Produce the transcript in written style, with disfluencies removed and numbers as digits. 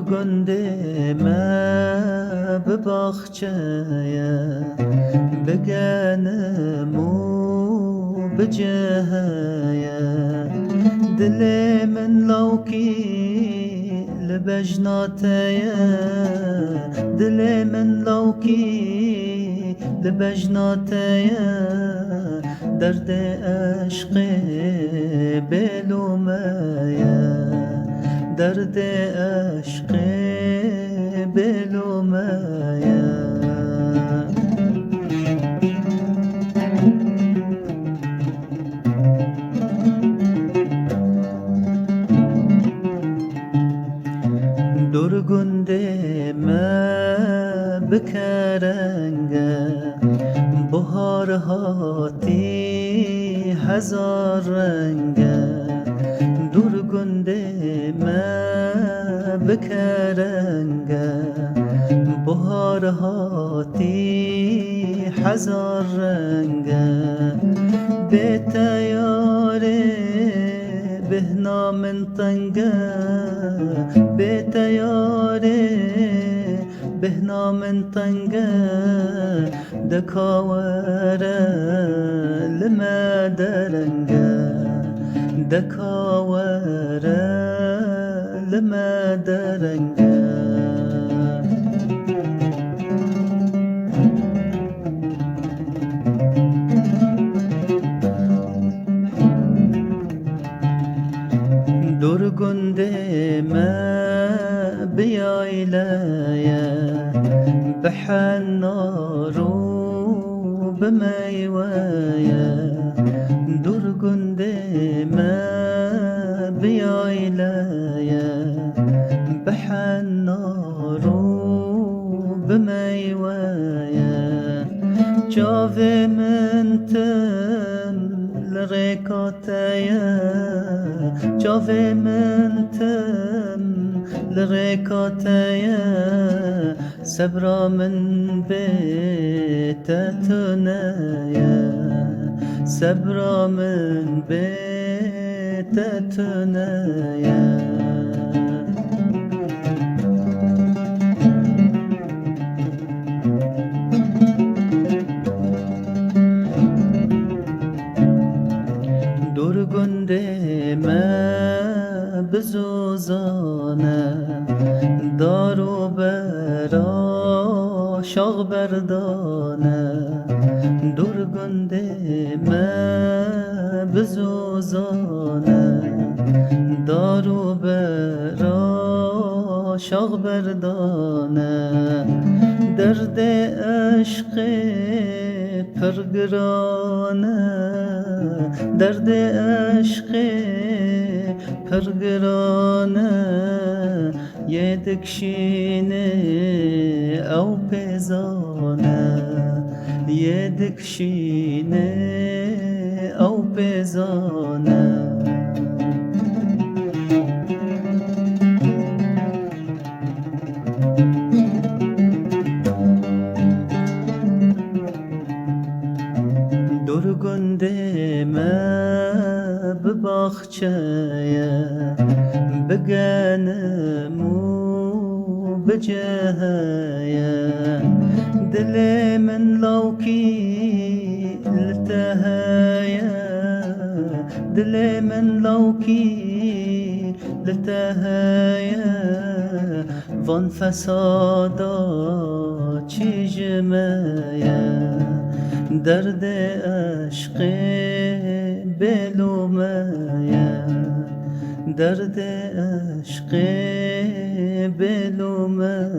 گنده ما به باخچه بگنم و بجهه دل من لوکی لبجناته دل من لوکی لبجناته درد عشق بلومه درد عشق بلومه درگنده ما بکرنگه بهار هاتی هزار رنگه درگنده ما بکرنگه بهار هاتی هزار رنگه به تیاره بهنا من طنگه به تیاره بهنا من طنگه دکاوره لما درنگه دکاوره لما درنگه درگنده ما بیای لایه بحنارو بمیوایه درگنده ما بیای لایه بحنارو بمیوایه جاوه من تم لرکاتیه جاوه من تم لرکاتیه صبرا من بیتتنیه صبرا من بیتتنیه درگنده ما بزوزانه دارو برا شاغ بردانه درگنده ما بزوزانه دارو برا شاغ بردانه درد عشق پرگرانه درد عشق پرگرانه یه دکشینه او پیزانه یه دکشینه او پیزانه درگنده ما به باخچه بگنم و بجهه دل من لوکی لتهیه دل من لوکی لتهیه وان فسادا چی جمعه درد عشق بلومه درد عشق بلومه